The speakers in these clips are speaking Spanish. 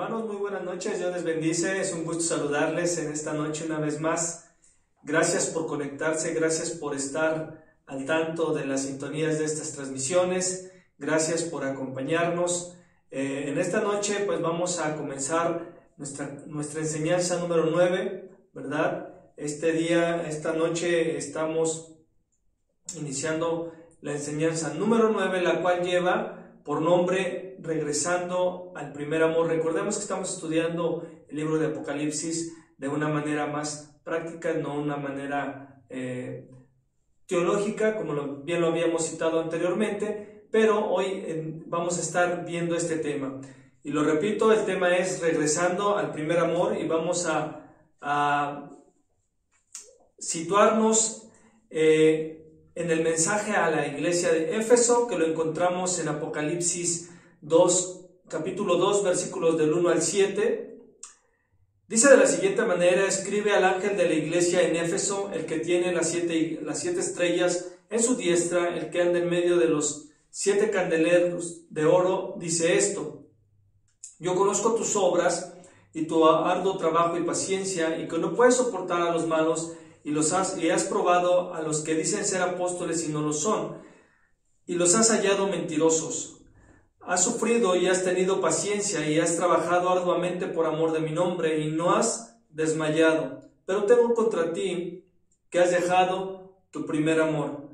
Hermanos, muy buenas noches, Dios les bendice, es un gusto saludarles en esta noche una vez más. Gracias por conectarse, gracias por estar al tanto de las sintonías de estas transmisiones, gracias por acompañarnos. En esta noche pues vamos a comenzar nuestra enseñanza número 9, ¿verdad? Esta noche estamos iniciando la enseñanza número 9, la cual lleva por nombre Regresando al primer amor. Recordemos que estamos estudiando el libro de Apocalipsis de una manera más práctica, no una manera teológica, como bien lo habíamos citado anteriormente, pero hoy vamos a estar viendo este tema. Y lo repito, el tema es Regresando al primer amor, y vamos a situarnos en el mensaje a la iglesia de Éfeso, que lo encontramos en Apocalipsis 2, capítulo 2, versículos del 1 al 7. Dice de la siguiente manera: escribe al ángel de la iglesia en Éfeso, el que tiene las siete estrellas en su diestra, el que anda en medio de los 7 candeleros de oro, dice esto: yo conozco tus obras y tu arduo trabajo y paciencia, y que no puedes soportar a los malos, y has probado a los que dicen ser apóstoles y no lo son, y los has hallado mentirosos. Has sufrido y has tenido paciencia, y has trabajado arduamente por amor de mi nombre, y no has desmayado. Pero tengo contra ti que has dejado tu primer amor.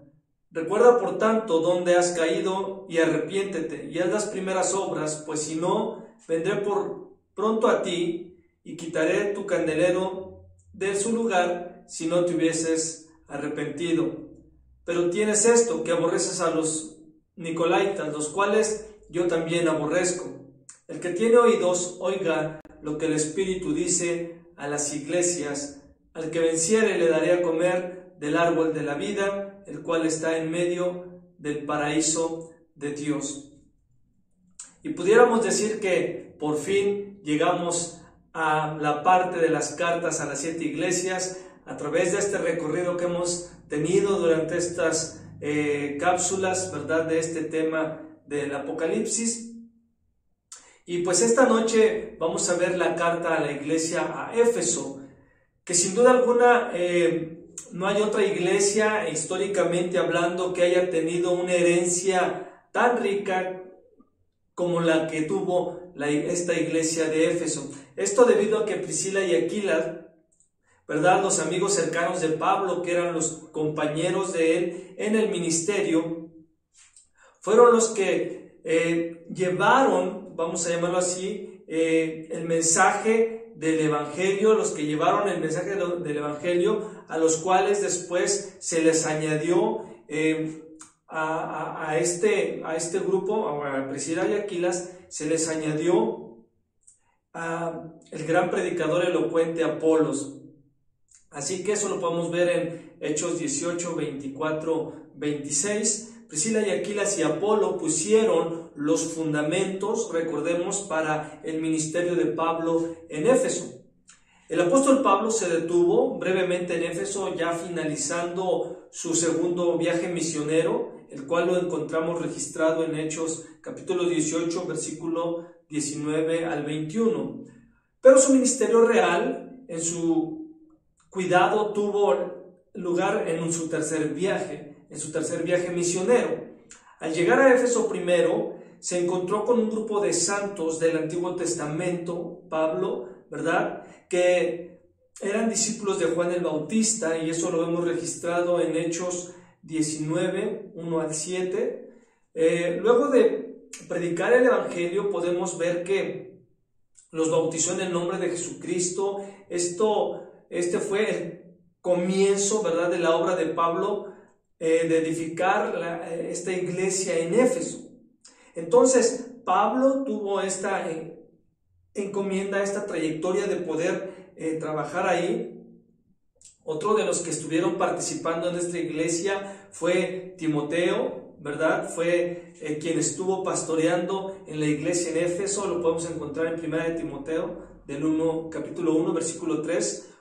Recuerda por tanto dónde has caído, y arrepiéntete, y haz las primeras obras, pues si no, vendré por pronto a ti, y quitaré tu candelero de su lugar, si no te hubieses arrepentido. Pero tienes esto, que aborreces a los Nicolaitas, los cuales yo también aborrezco. El que tiene oídos, oiga lo que el Espíritu dice a las iglesias. Al que venciere le daré a comer del árbol de la vida, el cual está en medio del paraíso de Dios. Y pudiéramos decir que por fin llegamos a la parte de las cartas a las 7 iglesias, a través de este recorrido que hemos tenido durante estas cápsulas, ¿verdad?, de este tema del Apocalipsis. Y pues esta noche vamos a ver la carta a la iglesia a Éfeso, que sin duda alguna no hay otra iglesia históricamente hablando que haya tenido una herencia tan rica como la que tuvo esta iglesia de Éfeso. Esto debido a que Priscila y Aquila, ¿verdad?, los amigos cercanos de Pablo, que eran los compañeros de él en el ministerio, fueron los que llevaron, vamos a llamarlo así, el mensaje del Evangelio, los que llevaron el mensaje del Evangelio, a los cuales después se les añadió a este grupo, a Priscila y Aquilas, se les añadió el gran predicador elocuente Apolos. Así que eso lo podemos ver en Hechos 18, 24, 26. Priscila y Aquilas y Apolo pusieron los fundamentos, recordemos, para el ministerio de Pablo en Éfeso. El apóstol Pablo se detuvo brevemente en Éfeso, ya finalizando su segundo viaje misionero, el cual lo encontramos registrado en Hechos capítulo 18, versículo 19 al 21. Pero su ministerio real, en su cuidado, tuvo lugar en su tercer viaje misionero. Al llegar a Éfeso primero, se encontró con un grupo de santos del Antiguo Testamento, Pablo, ¿verdad?, que eran discípulos de Juan el Bautista, y eso lo hemos registrado en Hechos 19, 1 al 7. Luego de predicar el Evangelio, podemos ver que los bautizó en el nombre de Jesucristo. Este fue el comienzo, ¿verdad?, de la obra de Pablo, de edificar esta iglesia en Éfeso. Entonces Pablo tuvo esta encomienda, esta trayectoria de poder trabajar ahí. Otro de los que estuvieron participando en esta iglesia fue Timoteo, ¿verdad? Fue quien estuvo pastoreando en la iglesia en Éfeso. Lo podemos encontrar en 1 de Timoteo capítulo 1, versículo 3.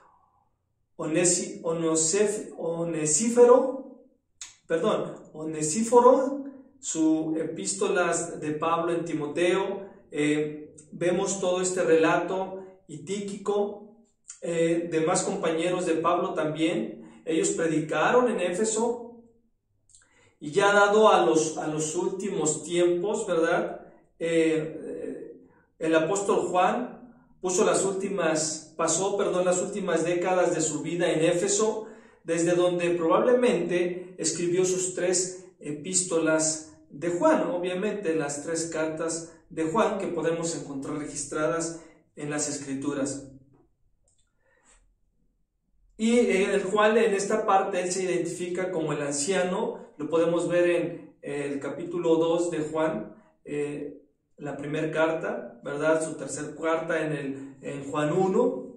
Onesíforo, su epístolas de Pablo en Timoteo, vemos todo este relato y Tíquico, demás compañeros de Pablo también, ellos predicaron en Éfeso, y ya dado a los últimos tiempos, ¿verdad? El apóstol Juan pasó las últimas décadas de su vida en Éfeso, desde donde probablemente escribió sus 3 epístolas de Juan, obviamente las 3 cartas de Juan que podemos encontrar registradas en las Escrituras. Y el cual en esta parte él se identifica como el anciano, lo podemos ver en el capítulo 2 de Juan, la primera carta, ¿verdad? Su tercera carta en Juan 1.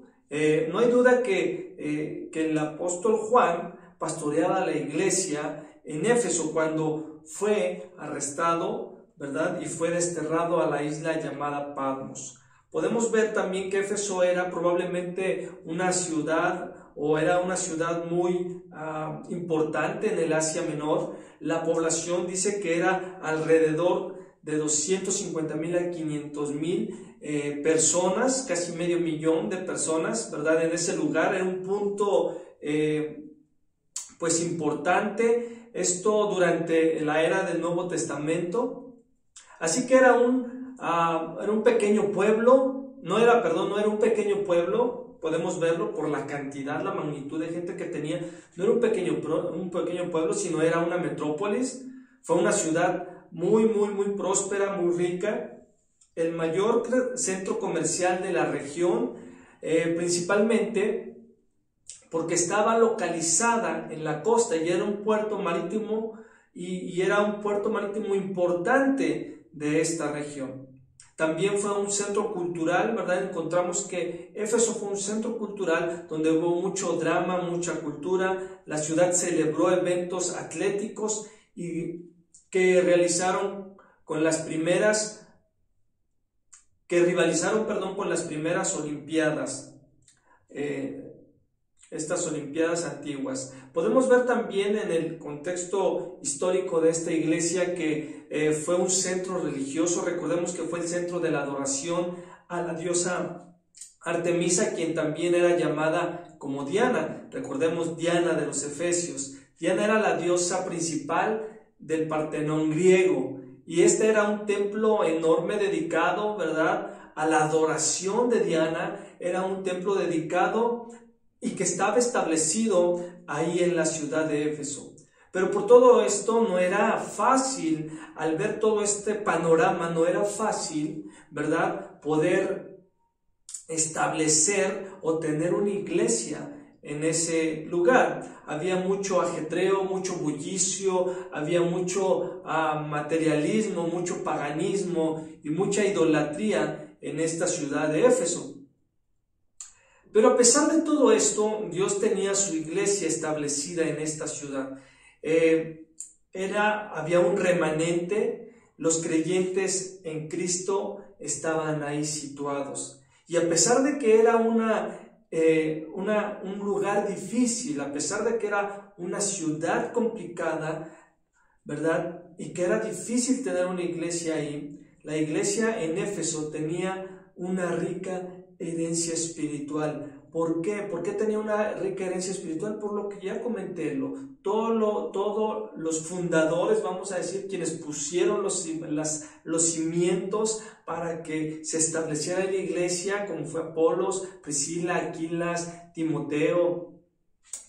No hay duda que el apóstol Juan pastoreaba la iglesia en Éfeso cuando fue arrestado, ¿verdad? Y fue desterrado a la isla llamada Patmos. Podemos ver también que Éfeso era probablemente una ciudad muy importante en el Asia Menor. La población dice que era alrededor de 250,000 a 500,000 personas, casi medio millón de personas, ¿verdad? En ese lugar era un punto pues importante, esto durante la era del Nuevo Testamento. Así que era un pequeño pueblo, no era un pequeño pueblo, podemos verlo por la cantidad, la magnitud de gente que tenía. No era un pequeño pueblo, sino era una metrópolis. Fue una ciudad muy próspera, muy rica, el mayor centro comercial de la región, principalmente porque estaba localizada en la costa y era un puerto marítimo y era un puerto marítimo importante de esta región. También fue un centro cultural, ¿verdad? Encontramos que Éfeso fue un centro cultural donde hubo mucho drama, mucha cultura. La ciudad celebró eventos atléticos y que rivalizaron con las primeras Olimpiadas, estas Olimpiadas antiguas. Podemos ver también en el contexto histórico de esta iglesia que fue un centro religioso. Recordemos que fue el centro de la adoración a la diosa Artemisa, quien también era llamada como Diana. Recordemos Diana de los Efesios. Diana era la diosa principal del Partenón griego, y este era un templo enorme dedicado, ¿verdad?, a la adoración de Diana. Era un templo dedicado y que estaba establecido ahí en la ciudad de Éfeso. Pero por todo esto no era fácil, al ver todo este panorama, no era fácil, ¿verdad?, poder establecer o tener una iglesia en ese lugar. Había mucho ajetreo, mucho bullicio, había mucho materialismo, mucho paganismo y mucha idolatría en esta ciudad de Éfeso. Pero a pesar de todo esto, Dios tenía su iglesia establecida en esta ciudad. Había un remanente, los creyentes en Cristo estaban ahí situados. Y a pesar de que era un lugar difícil, a pesar de que era una ciudad complicada, ¿verdad?, y que era difícil tener una iglesia ahí, la iglesia en Éfeso tenía una rica herencia espiritual. ¿Por qué? ¿Por qué tenía una rica herencia espiritual? Por lo que ya comenté, todos los fundadores, vamos a decir, quienes pusieron los cimientos para que se estableciera la iglesia, como fue Apolos, Priscila, Aquilas, Timoteo,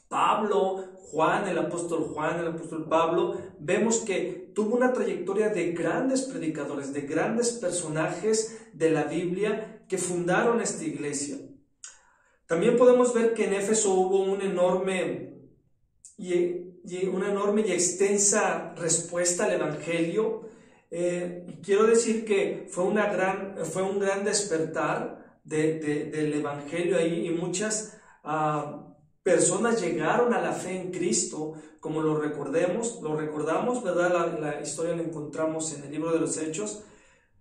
Pablo, el apóstol Pablo, vemos que tuvo una trayectoria de grandes predicadores, de grandes personajes de la Biblia que fundaron esta iglesia. También podemos ver que en Éfeso hubo una enorme y extensa respuesta al Evangelio. Quiero decir que fue un gran despertar del Evangelio ahí, y muchas personas llegaron a la fe en Cristo, como lo recordamos, ¿verdad? La historia la encontramos en el libro de los Hechos.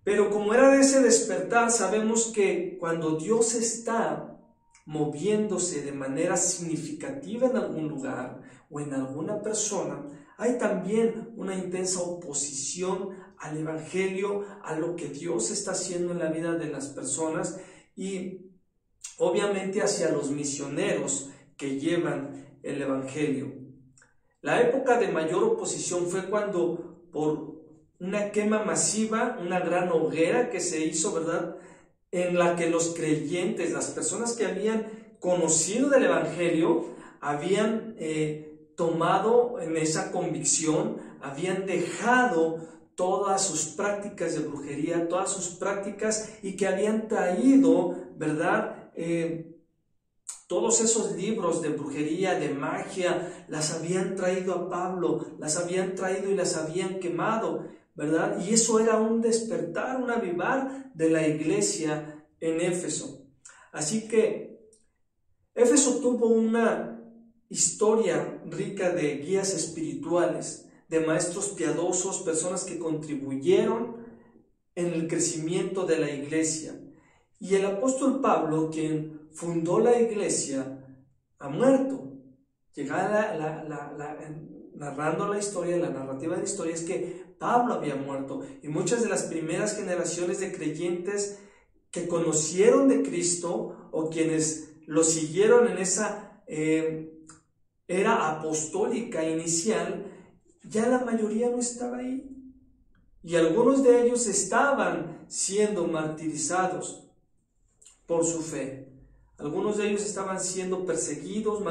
Pero como era de ese despertar, sabemos que cuando Dios está moviéndose de manera significativa en algún lugar o en alguna persona, hay también una intensa oposición al Evangelio, a lo que Dios está haciendo en la vida de las personas y obviamente hacia los misioneros que llevan el Evangelio. La época de mayor oposición fue cuando por una quema masiva, una gran hoguera que se hizo, ¿verdad?, en la que los creyentes, las personas que habían conocido del Evangelio, habían tomado en esa convicción, habían dejado todas sus prácticas de brujería, todas sus prácticas, y que habían traído, ¿verdad?, todos esos libros de brujería, de magia, las habían traído a Pablo, las habían traído y las habían quemado, ¿verdad? Y eso era un despertar, un avivar de la iglesia en Éfeso. Así que Éfeso tuvo una historia rica de guías espirituales, de maestros piadosos, personas que contribuyeron en el crecimiento de la iglesia. Y el apóstol Pablo, quien fundó la iglesia, ha muerto. Narrando la historia, la narrativa de la historia es que Pablo había muerto. Y muchas de las primeras generaciones de creyentes que conocieron de Cristo o quienes lo siguieron en esa era apostólica inicial, ya la mayoría no estaba ahí. Y algunos de ellos estaban siendo martirizados por su fe. Algunos de ellos estaban siendo perseguidos,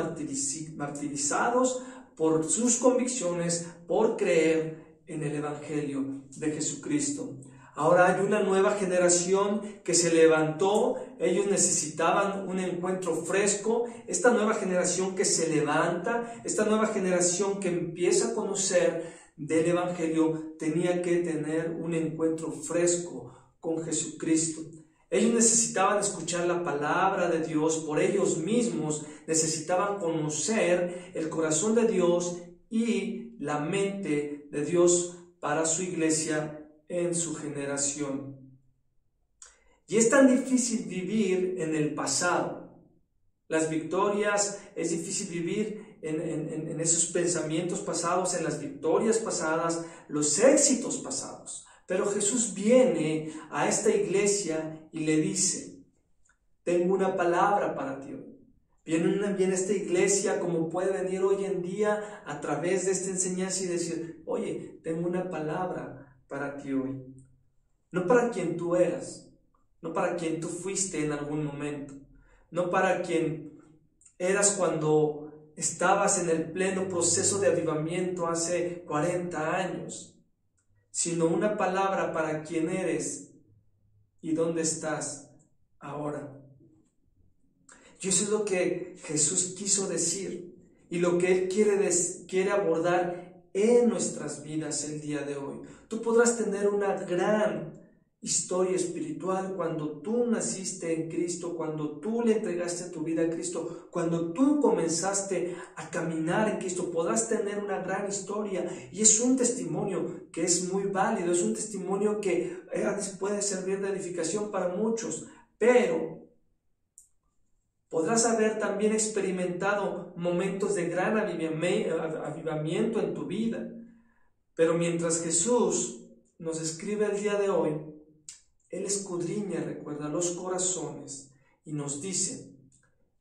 martirizados por sus convicciones, por creer en el Evangelio de Jesucristo. Ahora hay una nueva generación que se levantó. Ellos necesitaban un encuentro fresco. Esta nueva generación que se levanta, esta nueva generación que empieza a conocer del Evangelio, tenía que tener un encuentro fresco con Jesucristo. Ellos necesitaban escuchar la palabra de Dios por ellos mismos, necesitaban conocer el corazón de Dios y la mente de Dios para su iglesia en su generación. Y es tan difícil vivir en el pasado. Las victorias, es difícil vivir en esos pensamientos pasados, en las victorias pasadas, los éxitos pasados. Pero Jesús viene a esta iglesia y le dice: tengo una palabra para ti hoy. Viene esta iglesia como puede venir hoy en día a través de esta enseñanza y decir: oye, tengo una palabra para ti hoy. No para quien tú eras, no para quien tú fuiste en algún momento, no para quien eras cuando estabas en el pleno proceso de avivamiento hace 40 años. Sino una palabra para quién eres y dónde estás ahora. Y eso es lo que Jesús quiso decir y lo que Él quiere abordar en nuestras vidas el día de hoy. Tú podrás tener una gran historia espiritual cuando tú naciste en Cristo, cuando tú le entregaste tu vida a Cristo, cuando tú comenzaste a caminar en Cristo. Podrás tener una gran historia y es un testimonio que es muy válido, es un testimonio que puede servir de edificación para muchos, pero podrás haber también experimentado momentos de gran avivamiento en tu vida. Pero mientras Jesús nos escribe el día de hoy, Él escudriña, recuerda, los corazones y nos dice: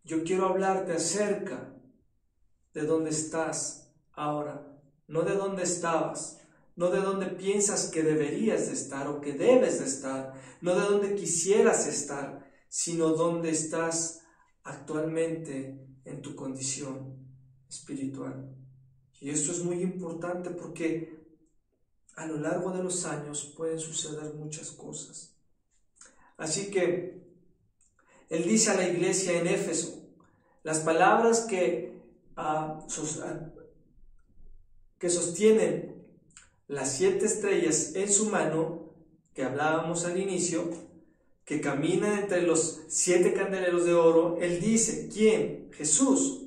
yo quiero hablarte acerca de dónde estás ahora, no de dónde estabas, no de dónde piensas que deberías de estar o que debes de estar, no de dónde quisieras estar, sino dónde estás actualmente en tu condición espiritual. Y esto es muy importante porque a lo largo de los años pueden suceder muchas cosas. Así que Él dice a la iglesia en Éfeso las palabras que sostienen las 7 estrellas en su mano, que hablábamos al inicio, que caminan entre los 7 candeleros de oro. Él dice: ¿quién? Jesús.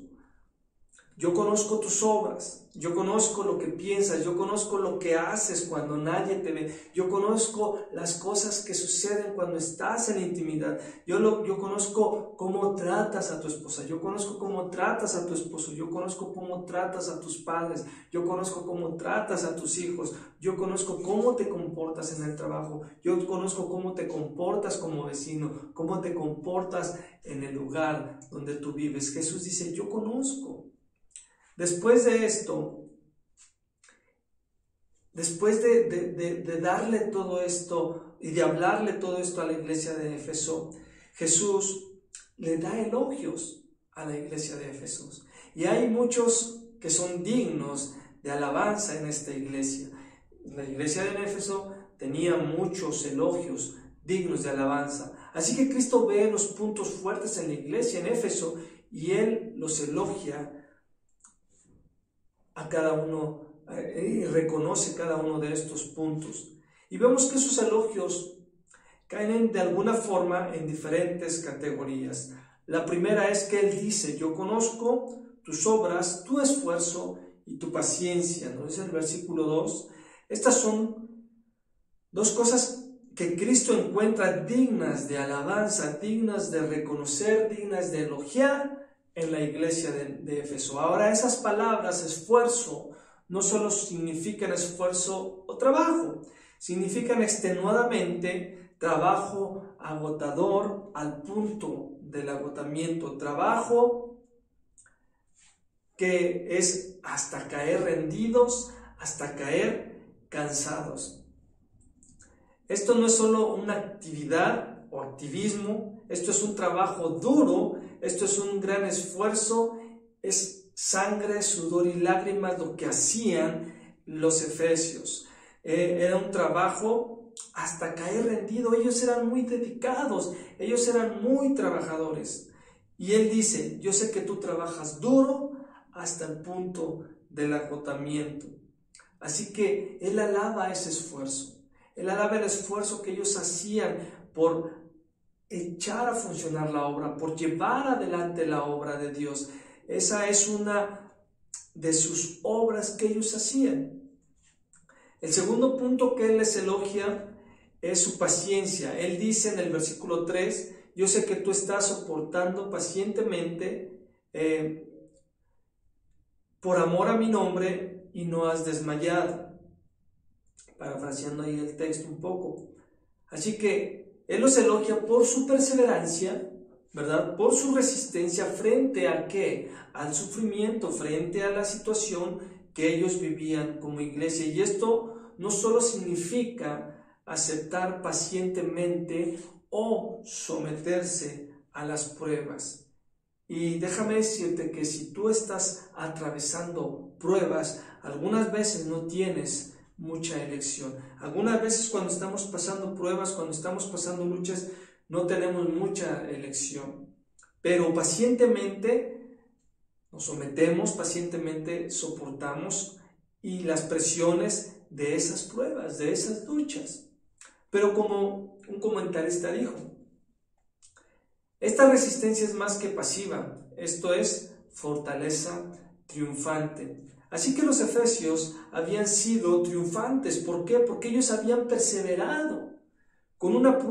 Yo conozco tus obras, yo conozco lo que piensas, yo conozco lo que haces cuando nadie te ve, yo conozco las cosas que suceden cuando estás en intimidad, yo conozco cómo tratas a tu esposa, yo conozco cómo tratas a tu esposo, yo conozco cómo tratas a tus padres, yo conozco cómo tratas a tus hijos, yo conozco cómo te comportas en el trabajo, yo conozco cómo te comportas como vecino, cómo te comportas en el lugar donde tú vives. Jesús dice, yo conozco. Después de esto, después de darle todo esto y de hablarle todo esto a la iglesia de Éfeso, Jesús le da elogios a la iglesia de Éfeso. Y hay muchos que son dignos de alabanza en esta iglesia. La iglesia de Éfeso tenía muchos elogios dignos de alabanza. Así que Cristo ve los puntos fuertes en la iglesia en Éfeso y Él los elogia a cada uno y reconoce cada uno de estos puntos. Y vemos que sus elogios caen de alguna forma en diferentes categorías. La primera es que Él dice, yo conozco tus obras, tu esfuerzo y tu paciencia. ¿No? Es el versículo 2. Estas son dos cosas que Cristo encuentra dignas de alabanza, dignas de reconocer, dignas de elogiar en la iglesia de Éfeso. Ahora, esas palabras, esfuerzo, no solo significan esfuerzo o trabajo, significan extenuadamente trabajo agotador al punto del agotamiento, trabajo que es hasta caer rendidos, hasta caer cansados. Esto no es solo una actividad o activismo, esto es un trabajo duro, esto es un gran esfuerzo, es sangre, sudor y lágrimas lo que hacían los efesios. Era un trabajo hasta caer rendido, ellos eran muy dedicados, ellos eran muy trabajadores. Y Él dice, yo sé que tú trabajas duro hasta el punto del agotamiento. Así que Él alaba ese esfuerzo, Él alaba el esfuerzo que ellos hacían por echar a funcionar la obra, por llevar adelante la obra de Dios. Esa es una de sus obras que ellos hacían. El segundo punto que Él les elogia es su paciencia. Él dice en el versículo 3, yo sé que tú estás soportando pacientemente por amor a mi nombre y no has desmayado. Parafraseando ahí el texto un poco. Así que Él los elogia por su perseverancia, ¿verdad? Por su resistencia frente a ¿qué? Al sufrimiento, frente a la situación que ellos vivían como iglesia. Y esto no solo significa aceptar pacientemente o someterse a las pruebas. Y déjame decirte que si tú estás atravesando pruebas, algunas veces no tienes mucha elección. Algunas veces cuando estamos pasando pruebas, cuando estamos pasando luchas, no tenemos mucha elección. Pero pacientemente nos sometemos, pacientemente soportamos y las presiones de esas pruebas, de esas luchas. Pero como un comentarista dijo, esta resistencia es más que pasiva, esto es fortaleza triunfante. Así que los efesios habían sido triunfantes. ¿Por qué? Porque ellos habían perseverado con una con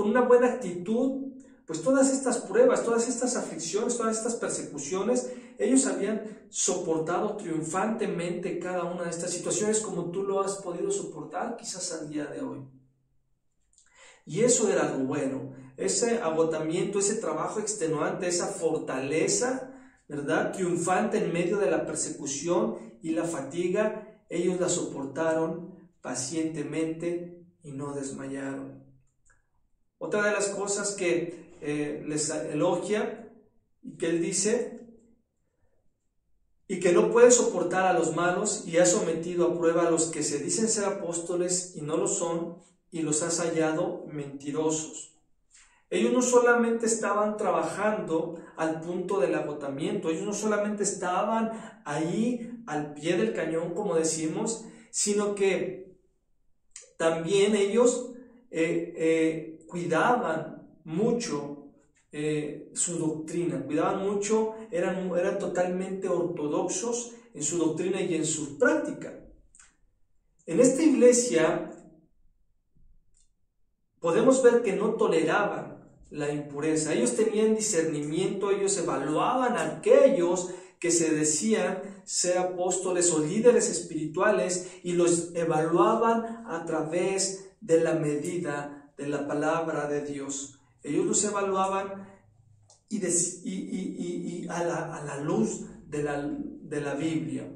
una buena actitud. Pues todas estas pruebas, todas estas aflicciones, todas estas persecuciones, ellos habían soportado triunfantemente cada una de estas situaciones como tú lo has podido soportar quizás al día de hoy. Y eso era lo bueno, ese agotamiento, ese trabajo extenuante, esa fortaleza, ¿verdad? Triunfante en medio de la persecución y la fatiga, ellos la soportaron pacientemente y no desmayaron. Otra de las cosas que les elogia y que Él dice, y que no puede soportar a los malos y ha sometido a prueba a los que se dicen ser apóstoles y no lo son, y los has hallado mentirosos. Ellos no solamente estaban trabajando al punto del agotamiento, ellos no solamente estaban ahí al pie del cañón, como decimos, sino que también ellos cuidaban mucho su doctrina, cuidaban mucho, eran totalmente ortodoxos en su doctrina y en su práctica. En esta iglesia podemos ver que no toleraban la impureza. Ellos tenían discernimiento, ellos evaluaban a aquellos que se decían ser apóstoles o líderes espirituales y los evaluaban a través de la medida de la palabra de Dios. Ellos los evaluaban y a la luz de la Biblia.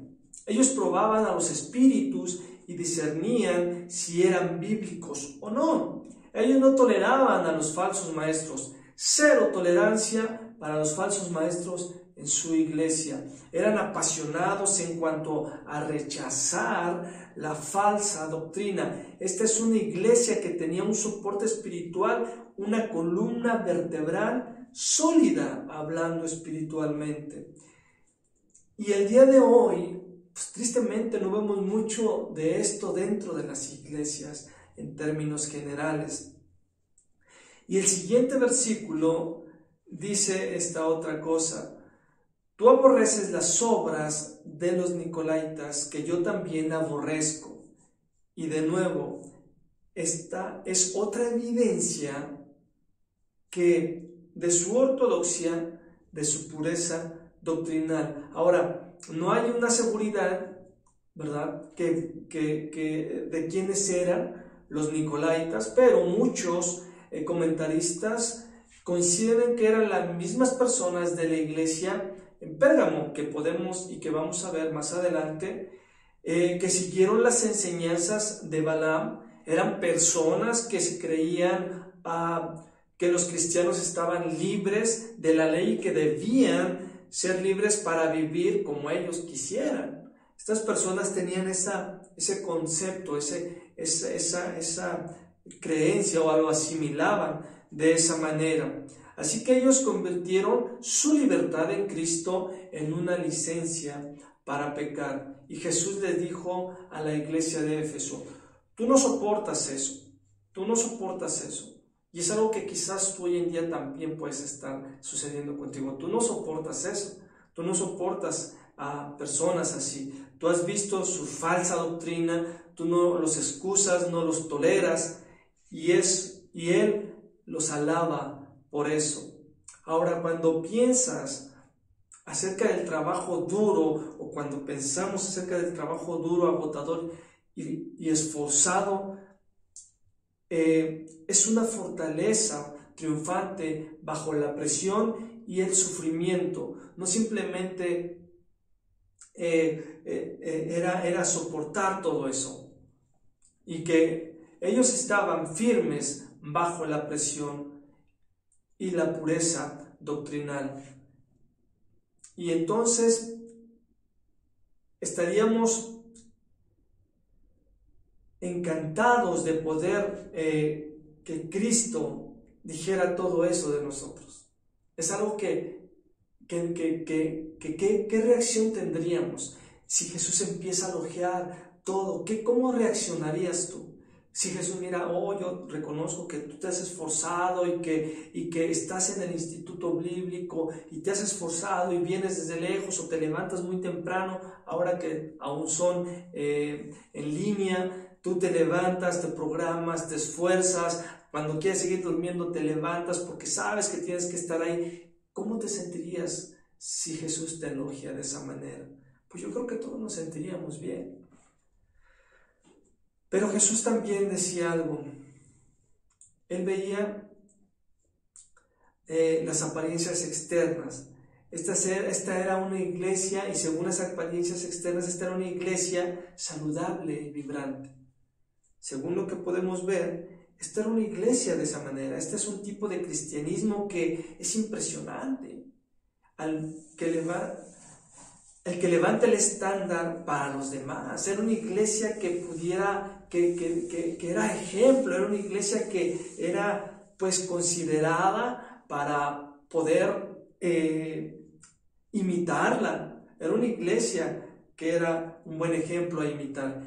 Ellos probaban a los espíritus y discernían si eran bíblicos o no. Ellos no toleraban a los falsos maestros. Cero tolerancia para los falsos maestros en su iglesia. Eran apasionados en cuanto a rechazar la falsa doctrina. Esta es una iglesia que tenía un soporte espiritual, una columna vertebral sólida, hablando espiritualmente. Y el día de hoy, pues, tristemente no vemos mucho de esto dentro de las iglesias en términos generales. Y el siguiente versículo dice esta otra cosa: tú aborreces las obras de los nicolaítas, que yo también aborrezco. Y de nuevo, esta es otra evidencia que de su ortodoxia, de su pureza doctrinal. Ahora, no hay una seguridad, ¿verdad?, de quiénes eran los nicolaítas, pero muchos comentaristas consideran que eran las mismas personas de la iglesia en Pérgamo, que podemos y que vamos a ver más adelante, que siguieron las enseñanzas de Balaam. Eran personas que se creían que los cristianos estaban libres de la ley y que debían ser libres para vivir como ellos quisieran. Estas personas tenían ese concepto, esa creencia, o lo asimilaban de esa manera. Así que ellos convirtieron su libertad en Cristo en una licencia para pecar. Y Jesús les dijo a la iglesia de Éfeso: tú no soportas eso, tú no soportas eso. Y es algo que quizás tú hoy en día también puedes estar sucediendo contigo. Tú no soportas eso, tú no soportas a personas así. Tú has visto su falsa doctrina, tú no los excusas, no los toleras, y Él los alaba por eso. Ahora, cuando piensas acerca del trabajo duro, o cuando pensamos acerca del trabajo duro, agotador y esforzado, es una fortaleza triunfante bajo la presión y el sufrimiento. No simplemente era soportar todo eso, y que ellos estaban firmes bajo la presión y la pureza doctrinal. Y entonces estaríamos encantados de poder que Cristo dijera todo eso de nosotros. Es algo ¿qué reacción tendríamos si Jesús empieza a elogiar todo? ¿Cómo reaccionarías tú? Si Jesús mira: yo reconozco que tú te has esforzado y que estás en el instituto bíblico y te has esforzado y vienes desde lejos, o te levantas muy temprano, ahora que aún son en línea, tú te levantas, te programas, te esfuerzas, cuando quieres seguir durmiendo te levantas porque sabes que tienes que estar ahí. ¿Cómo te sentirías si Jesús te elogia de esa manera? Pues yo creo que todos nos sentiríamos bien. Pero Jesús también decía algo. Él veía las apariencias externas. Esta era una iglesia, y según las apariencias externas, esta era una iglesia saludable y vibrante. Según lo que podemos ver, esta era una iglesia de esa manera. Este es un tipo de cristianismo que es impresionante. El que levanta el estándar para los demás. Era una iglesia que era ejemplo. Era una iglesia que era pues considerada para poder imitarla. Era una iglesia que era un buen ejemplo a imitar.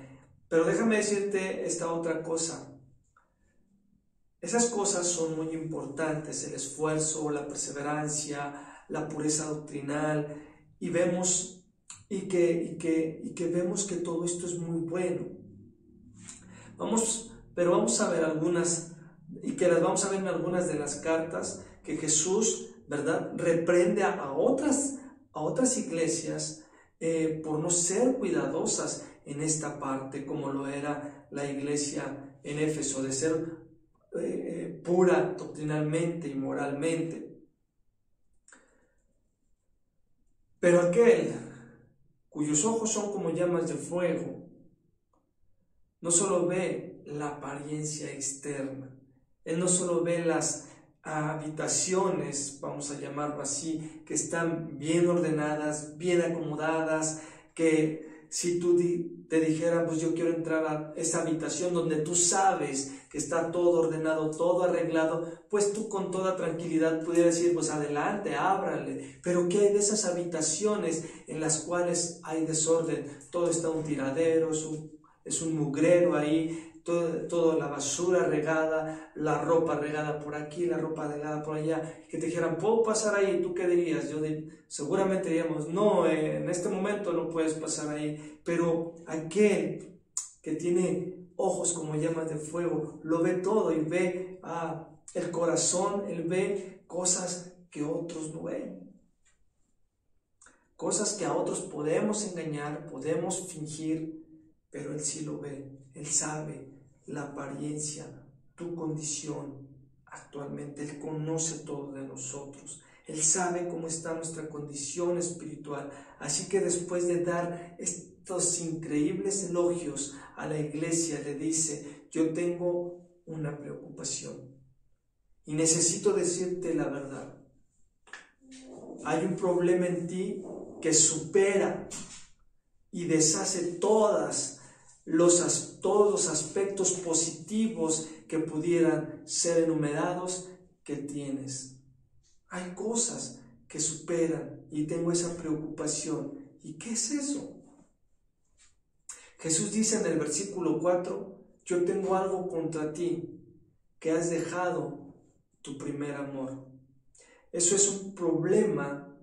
Pero déjame decirte esta otra cosa. Esas cosas son muy importantes, el esfuerzo, la perseverancia, la pureza doctrinal, y vemos que vemos que todo esto es muy bueno. Pero vamos a ver algunas, y que las vamos a ver en algunas de las cartas, que Jesús, ¿verdad?, reprende a otras iglesias por no ser cuidadosas en esta parte, como lo era la iglesia en Éfeso, de ser pura doctrinalmente y moralmente. Pero aquel cuyos ojos son como llamas de fuego, no solo ve la apariencia externa, él no solo ve las habitaciones, vamos a llamarlo así, que están bien ordenadas, bien acomodadas, que si tú te dijeras, pues yo quiero entrar a esa habitación donde tú sabes que está todo ordenado, todo arreglado, pues tú con toda tranquilidad pudieras decir, pues adelante, ábrale. Pero ¿qué hay de esas habitaciones en las cuales hay desorden? Todo está un tiradero, es un mugrero ahí, toda la basura regada, la ropa regada por aquí, la ropa regada por allá, que te dijeran, ¿puedo pasar ahí? ¿Tú qué dirías? Seguramente diríamos, no, en este momento no puedes pasar ahí, pero aquel que tiene ojos como llamas de fuego, lo ve todo y ve el corazón, él ve cosas que otros no ven. Cosas que a otros podemos engañar, podemos fingir, pero él sí lo ve, él sabe la apariencia, tu condición actualmente, él conoce todo de nosotros, él sabe cómo está nuestra condición espiritual, así que después de dar estos increíbles elogios a la iglesia, le dice, yo tengo una preocupación y necesito decirte la verdad, hay un problema en ti que supera y deshace todos los aspectos positivos que pudieran ser enumerados que tienes. Hay cosas que superan y tengo esa preocupación. ¿Y qué es eso? Jesús dice en el versículo 4, yo tengo algo contra ti, que has dejado tu primer amor. Eso es un problema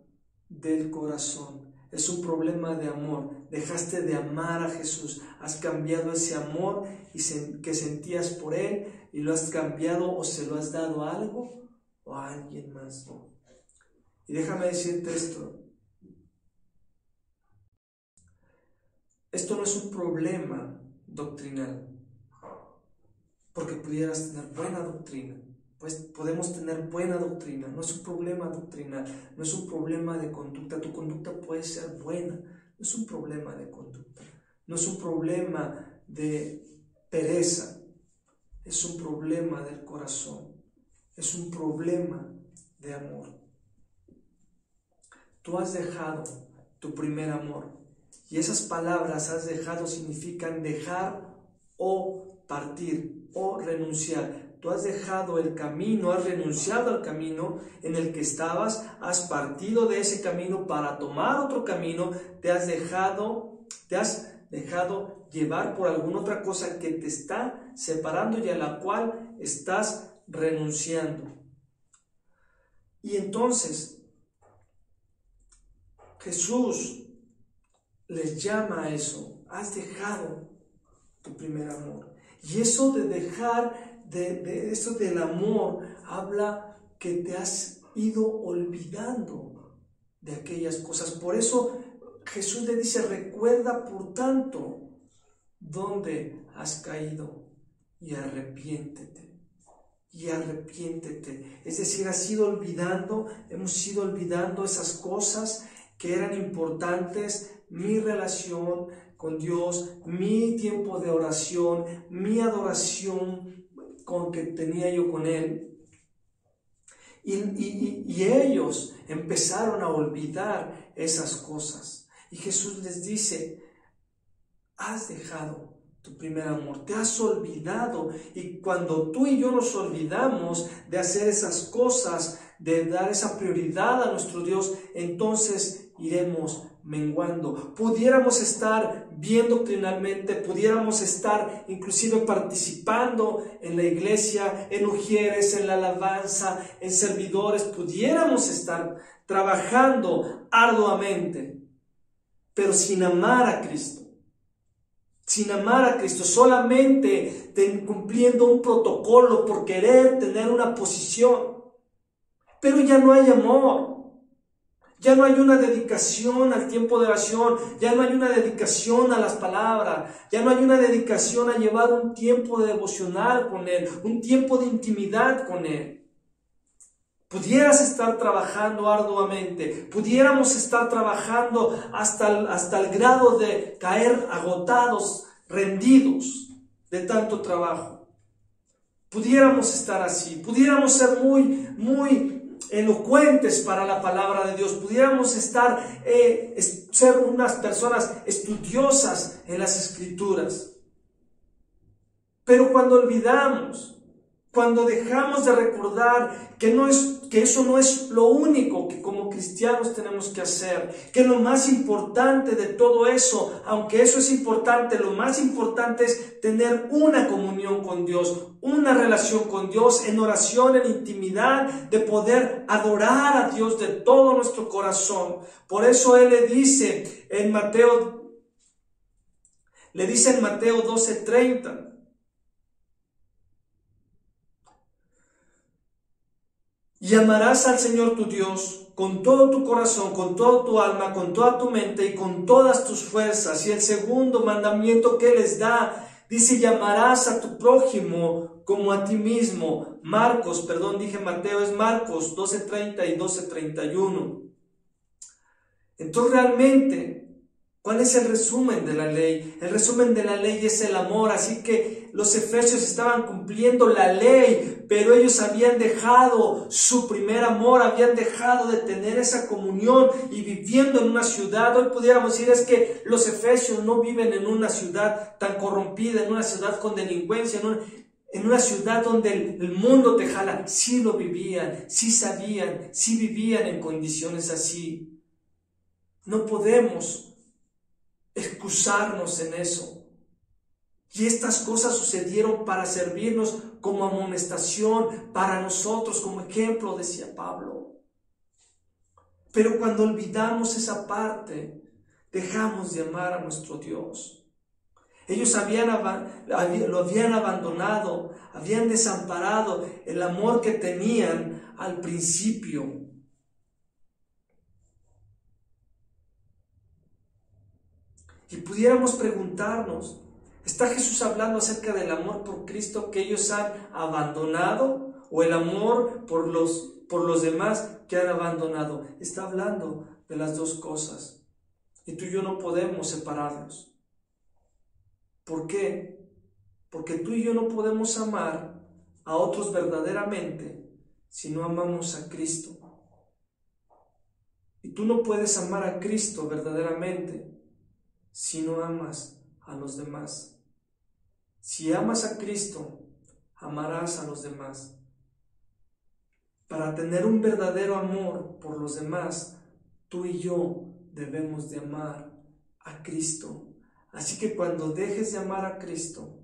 del corazón. Es un problema de amor. Dejaste de amar a Jesús. Has cambiado ese amor que sentías por Él y lo has cambiado o se lo has dado a algo o a alguien más. Y déjame decirte esto. Esto no es un problema doctrinal. Porque pudieras tener buena doctrina. Pues podemos tener buena doctrina, no es un problema doctrinal, no es un problema de conducta, tu conducta puede ser buena, no es un problema de conducta, no es un problema de pereza, es un problema del corazón, es un problema de amor. Tú has dejado tu primer amor y esas palabras has dejado significan dejar o partir o renunciar. Tú has dejado el camino, has renunciado al camino en el que estabas, has partido de ese camino para tomar otro camino, te has dejado llevar por alguna otra cosa que te está separando y a la cual estás renunciando. Y entonces Jesús les llama a eso, has dejado tu primer amor. Y eso de dejar eso del amor habla que te has ido olvidando de aquellas cosas. Por eso Jesús le dice, recuerda por tanto dónde has caído y arrepiéntete. Y arrepiéntete. Es decir, hemos ido olvidando esas cosas que eran importantes, mi relación con Dios, mi tiempo de oración, mi adoración que tenía yo con Él. Y ellos empezaron a olvidar esas cosas. Y Jesús les dice, has dejado tu primer amor, te has olvidado. Y cuando tú y yo nos olvidamos de hacer esas cosas, de dar esa prioridad a nuestro Dios, entonces iremos menguando. Pudiéramos estar bien doctrinalmente, pudiéramos estar inclusive participando en la iglesia, en ujieres, en la alabanza, en servidores, pudiéramos estar trabajando arduamente, pero sin amar a Cristo. Sin amar a Cristo, solamente cumpliendo un protocolo por querer tener una posición. Pero ya no hay amor, ya no hay una dedicación al tiempo de oración, ya no hay una dedicación a las palabras, ya no hay una dedicación a llevar un tiempo de devocional con Él, un tiempo de intimidad con Él. Pudieras estar trabajando arduamente, pudiéramos estar trabajando hasta el grado de caer agotados, rendidos de tanto trabajo. Pudiéramos estar así, pudiéramos ser muy elocuentes para la palabra de Dios, pudiéramos ser unas personas estudiosas en las Escrituras. Pero cuando olvidamos, cuando dejamos de recordar que eso no es lo único que como cristianos tenemos que hacer, que lo más importante de todo eso, aunque eso es importante, lo más importante es tener una comunión con Dios, una relación con Dios en oración, en intimidad, de poder adorar a Dios de todo nuestro corazón. Por eso Él le dice en Mateo 12:30, y amarás al Señor tu Dios con todo tu corazón, con toda tu alma, con toda tu mente y con todas tus fuerzas. Y el segundo mandamiento que les da, dice, y amarás a tu prójimo como a ti mismo. Mateo, es Marcos 12:30 y 12:31. Entonces realmente, ¿cuál es el resumen de la ley? El resumen de la ley es el amor, así que los efesios estaban cumpliendo la ley, pero ellos habían dejado su primer amor, habían dejado de tener esa comunión y viviendo en una ciudad. Hoy pudiéramos decir es que los efesios no viven en una ciudad tan corrompida, en una ciudad con delincuencia, en una ciudad donde el mundo te jala. Sí lo vivían, sí sabían, sí vivían en condiciones así. No podemos excusarnos en eso. Y estas cosas sucedieron para servirnos como amonestación para nosotros, como ejemplo, decía Pablo. Pero cuando olvidamos esa parte, dejamos de amar a nuestro Dios. Ellos lo habían abandonado, habían desamparado el amor que tenían al principio. Y pudiéramos preguntarnos, ¿está Jesús hablando acerca del amor por Cristo que ellos han abandonado o el amor por los demás que han abandonado? Está hablando de las dos cosas. Y tú y yo no podemos separarlos. ¿Por qué? Porque tú y yo no podemos amar a otros verdaderamente si no amamos a Cristo. Y tú no puedes amar a Cristo verdaderamente si no amas a los demás. Si amas a Cristo, amarás a los demás. Para tener un verdadero amor por los demás, tú y yo debemos de amar a Cristo. Así que cuando dejes de amar a Cristo,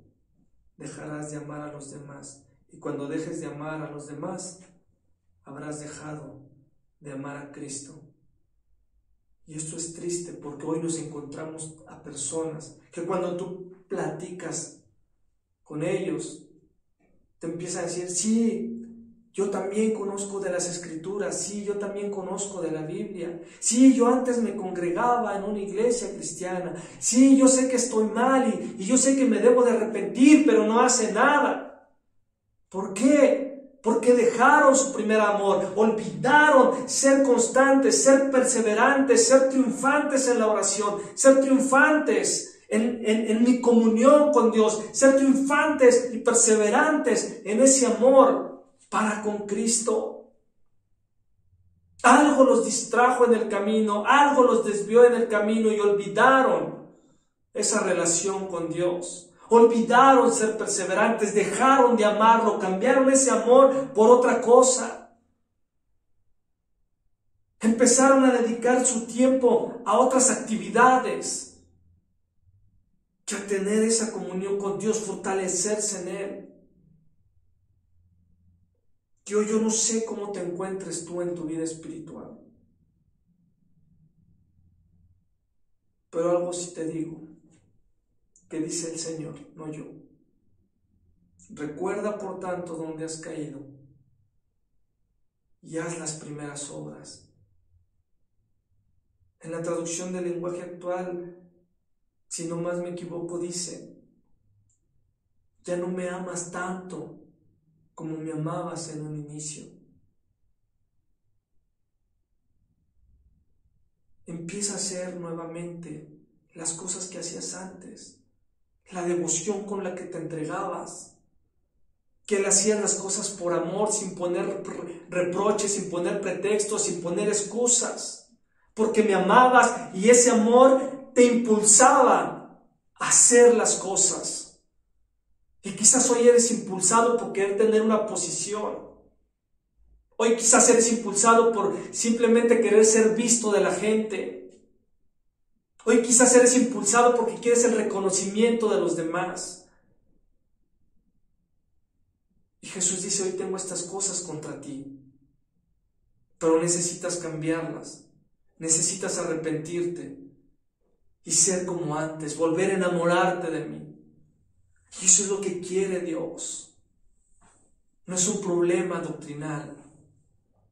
dejarás de amar a los demás. Y cuando dejes de amar a los demás, habrás dejado de amar a Cristo. Y esto es triste porque hoy nos encontramos a personas que cuando tú platicas con ellos, te empiezan a decir, sí, yo también conozco de las Escrituras, sí, yo también conozco de la Biblia, sí, yo antes me congregaba en una iglesia cristiana, sí, yo sé que estoy mal y yo sé que me debo de arrepentir, pero no hace nada. ¿Por qué? Porque dejaron su primer amor, olvidaron ser constantes, ser perseverantes, ser triunfantes en la oración, ser triunfantes en mi comunión con Dios, ser triunfantes y perseverantes en ese amor para con Cristo. Algo los distrajo en el camino, algo los desvió en el camino y olvidaron esa relación con Dios. Olvidaron ser perseverantes, dejaron de amarlo, cambiaron ese amor por otra cosa. Empezaron a dedicar su tiempo a otras actividades que a tener esa comunión con Dios, fortalecerse en Él. Yo no sé cómo te encuentres tú en tu vida espiritual, pero algo sí te digo, que dice el Señor, no yo. Recuerda por tanto dónde has caído y haz las primeras obras. En la traducción del lenguaje actual, si no más me equivoco, dice: ya no me amas tanto como me amabas en un inicio. Empieza a hacer nuevamente las cosas que hacías antes, la devoción con la que te entregabas, que él hacía las cosas por amor, sin poner reproches, sin poner pretextos, sin poner excusas, porque me amabas y ese amor te impulsaba a hacer las cosas. Y quizás hoy eres impulsado por querer tener una posición. Hoy quizás eres impulsado por simplemente querer ser visto de la gente. Hoy quizás eres impulsado porque quieres el reconocimiento de los demás. Y Jesús dice: hoy tengo estas cosas contra ti, pero necesitas cambiarlas, necesitas arrepentirte y ser como antes, volver a enamorarte de mí. Y eso es lo que quiere Dios. No es un problema doctrinal,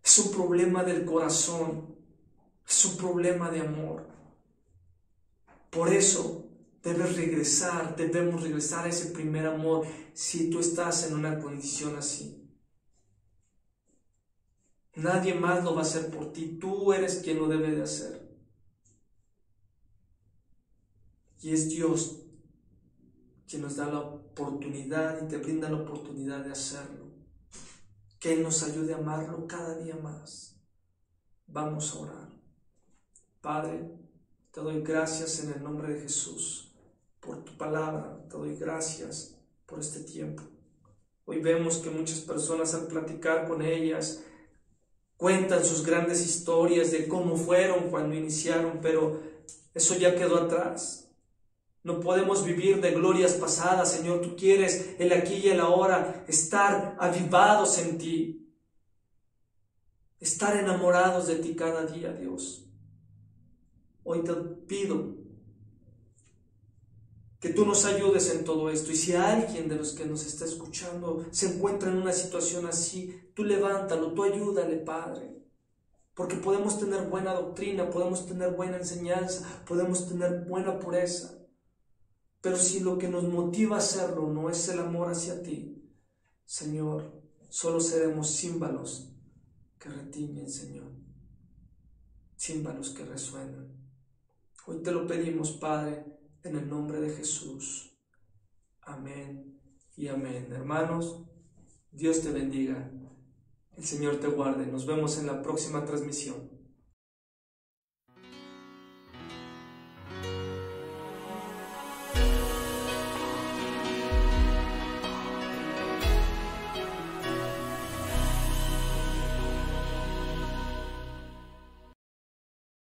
es un problema del corazón, es un problema de amor. Por eso debemos regresar a ese primer amor si tú estás en una condición así. Nadie más lo va a hacer por ti, tú eres quien lo debe de hacer. Y es Dios quien nos da la oportunidad y te brinda la oportunidad de hacerlo. Que Él nos ayude a amarlo cada día más. Vamos a orar. Padre, te doy gracias en el nombre de Jesús por tu palabra. Te doy gracias por este tiempo. Hoy vemos que muchas personas, al platicar con ellas, cuentan sus grandes historias de cómo fueron cuando iniciaron, pero eso ya quedó atrás. No podemos vivir de glorias pasadas, Señor. Tú quieres el aquí y el ahora, estar avivados en ti, estar enamorados de ti cada día, Dios. Hoy te pido que tú nos ayudes en todo esto. Y si alguien de los que nos está escuchando se encuentra en una situación así, tú levántalo, tú ayúdale, Padre. Porque podemos tener buena doctrina, podemos tener buena enseñanza, podemos tener buena pureza. Pero si lo que nos motiva a hacerlo no es el amor hacia ti, Señor, solo seremos címbalos que retiñen, Señor. Címbalos que resuenan. Hoy te lo pedimos, Padre, en el nombre de Jesús. Amén y amén. Hermanos, Dios te bendiga. El Señor te guarde. Nos vemos en la próxima transmisión.